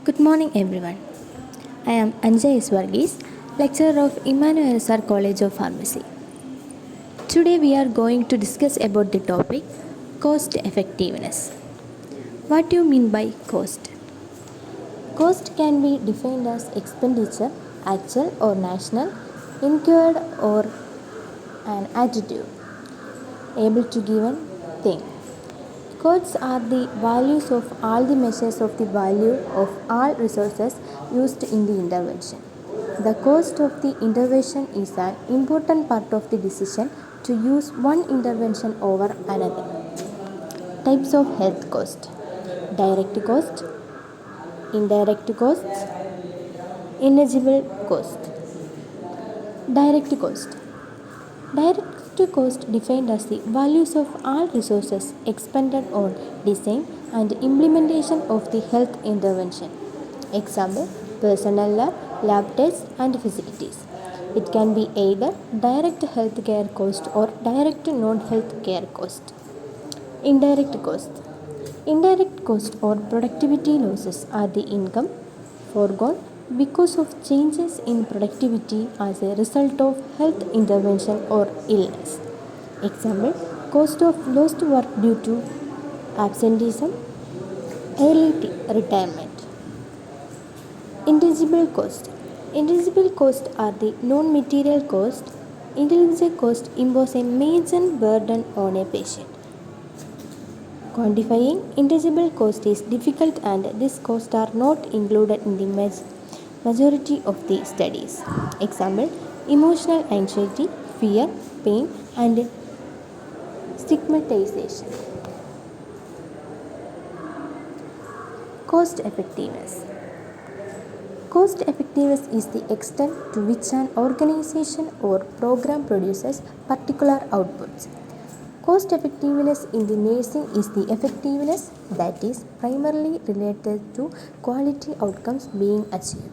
Good morning, everyone. I am Anjay Iswargis, lecturer of Emmanuel SR College of Pharmacy. Today, we are going to discuss about the topic cost effectiveness. What do you mean by cost? Cost can be defined as expenditure, actual or national, incurred or an adjective, able to given thing. Costs are the values of all the measures of the value of all resources used in the intervention. The cost of the intervention is an important part of the decision to use one intervention over another. Types of health cost: direct cost, indirect costs, ineligible cost. Direct cost. Direct cost defined as the values of all resources expended on design and implementation of the health intervention. Example: personnel, lab tests and facilities. It can be either direct health care cost or direct non-health care cost. Indirect cost. Indirect cost or productivity losses are the income foregone because of changes in productivity as a result of health intervention or illness. Example: cost of lost work due to absenteeism, early retirement. Intangible cost. Intangible costs are the non-material cost. Intangible cost impose a major burden on a patient. Quantifying intangible cost is difficult and these costs are not included in the majority of the studies. Example: emotional anxiety, fear, pain and stigmatization. Cost effectiveness. Cost effectiveness is the extent to which an organization or program produces particular outputs. Cost effectiveness in the nursing is the effectiveness that is primarily related to quality outcomes being achieved.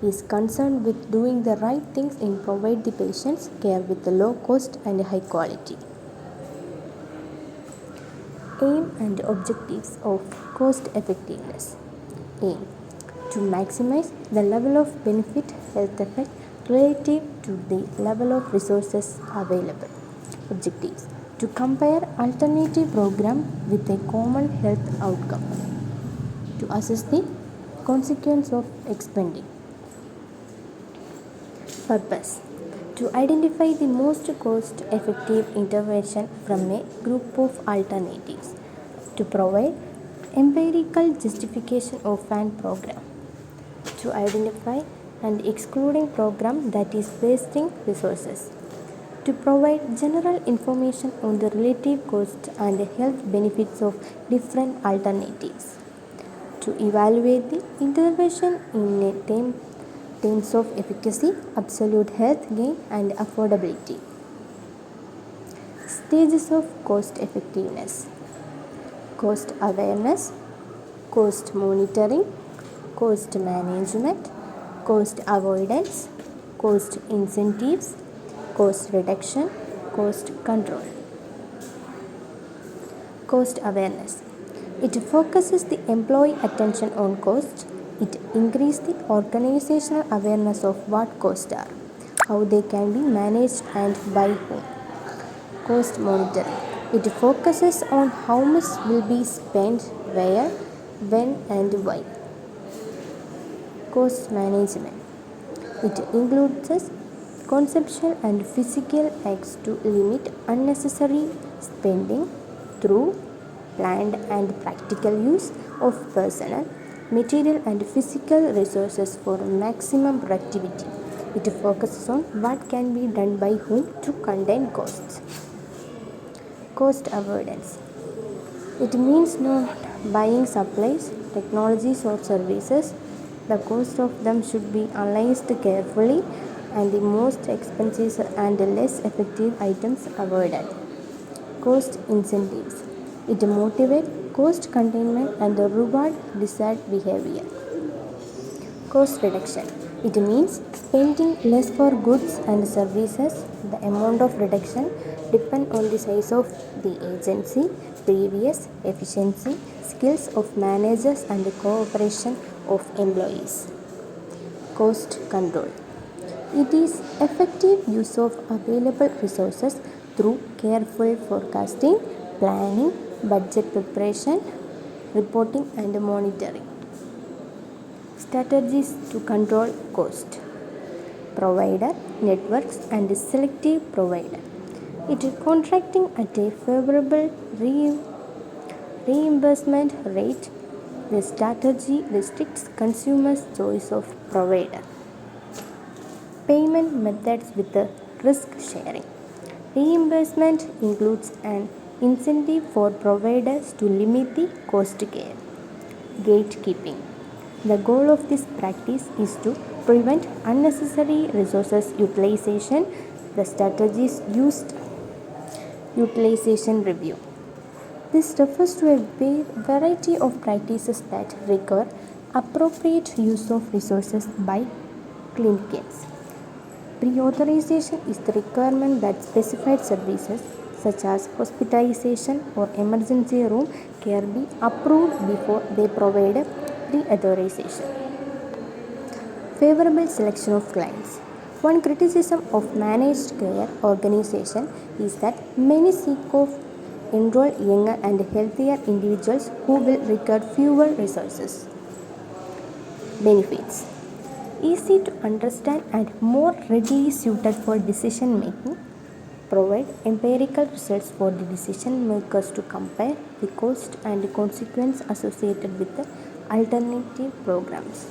It is concerned with doing the right things and provide the patients care with the low cost and high quality. Aim and objectives of cost effectiveness. Aim: to maximize the level of benefit health effect relative to the level of resources available. Objectives: to compare alternative program with a common health outcome. To assess the consequence of expending. Purpose: to identify the most cost effective intervention from a group of alternatives. To provide empirical justification of an program. To identify and excluding program that is wasting resources. To provide general information on the relative cost and health benefits of different alternatives. To evaluate the intervention in terms of efficacy, absolute health gain and affordability. Stages of cost effectiveness: cost awareness, cost monitoring, cost management, cost avoidance, cost incentives, cost reduction, cost control. Cost awareness. It focuses the employee attention on cost. It increases the organizational awareness of what costs are, how they can be managed and by whom. Cost monitoring. It focuses on how much will be spent, where, when and why. Cost management. It includes conceptual and physical acts to limit unnecessary spending through planned and practical use of personnel, material and physical resources for maximum productivity. It focuses on what can be done by whom to contain costs. Cost avoidance. It means not buying supplies, technologies or services. The cost of them should be analyzed carefully and the most expensive and less effective items avoided. Cost incentives. It motivates cost containment and reward desired behavior. Cost reduction. It means spending less for goods and services. The amount of reduction depends on the size of the agency, previous efficiency, skills of managers and the cooperation of employees. Cost control. It is effective use of available resources through careful forecasting, planning, budget preparation, reporting and monitoring. Strategies to control cost. Provider, networks and selective provider. It is contracting at a favorable reimbursement rate. The strategy restricts consumers' choice of provider. Payment methods with the risk sharing. Reimbursement includes an incentive for providers to limit the cost care. Gatekeeping. The goal of this practice is to prevent unnecessary resources utilization. The strategies used utilization review. This refers to a variety of practices that require appropriate use of resources by clinicians. Pre-authorization is the requirement that specified services such as hospitalization or emergency room care be approved before they provide pre-authorization. Favorable selection of clients. One criticism of managed care organization is that many seek to enroll younger and healthier individuals who will require fewer resources. Benefits. Easy to understand and more readily suited for decision making. Provide empirical results for the decision makers to compare the cost and consequence associated with the alternative programs.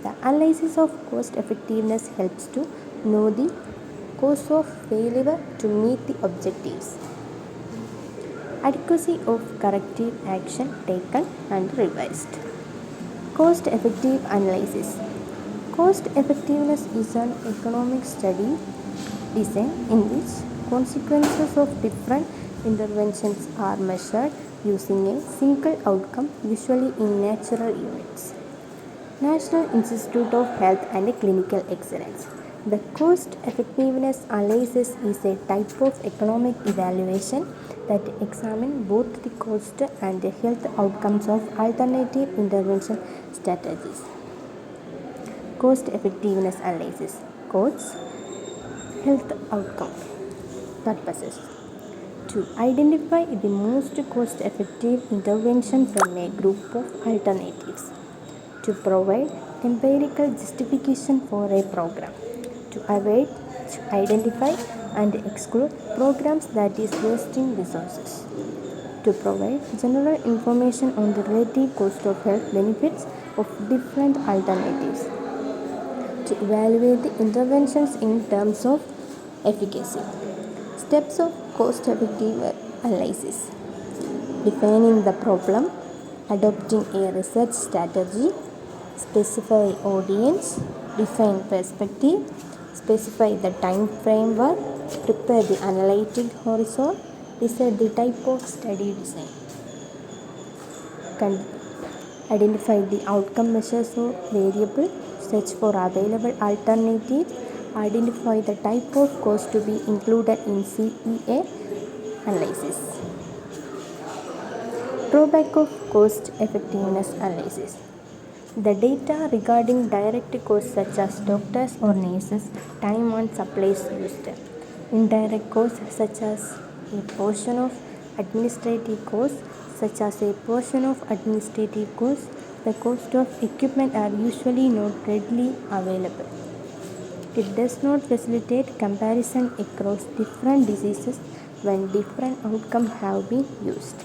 The analysis of cost effectiveness helps to know the cost of failure to meet the objectives. Adequacy of corrective action taken and revised. Cost effective analysis. Cost effectiveness is an economic study design in which consequences of different interventions are measured using a single outcome, usually in natural units. National Institute of Health and Clinical Excellence. The cost effectiveness analysis is a type of economic evaluation that examines both the cost and the health outcomes of alternative intervention strategies. Cost effectiveness analysis. Costs, health outcome purposes. To identify the most cost effective intervention from a group of alternatives. To provide empirical justification for a program. To identify and exclude programs that is wasting resources. To provide general information on the relative cost of health benefits of different alternatives. To evaluate the interventions in terms of efficacy. Steps of cost effective analysis. Defining the problem, adopting a research strategy, specify audience, define perspective, specify the time framework, prepare the analytic horizon, decide the type of study design. Identify the outcome measures or variable, search for available alternatives, identify the type of cost to be included in CEA analysis. Drawback of cost effectiveness analysis. The data regarding direct costs such as doctors or nurses, time and supplies used. Indirect costs such as a portion of administrative costs, the cost of equipment are usually not readily available. It does not facilitate comparison across different diseases when different outcomes have been used.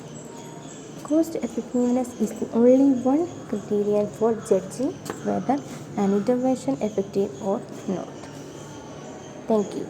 Cost effectiveness is the only one criterion for judging whether an intervention is effective or not. Thank you.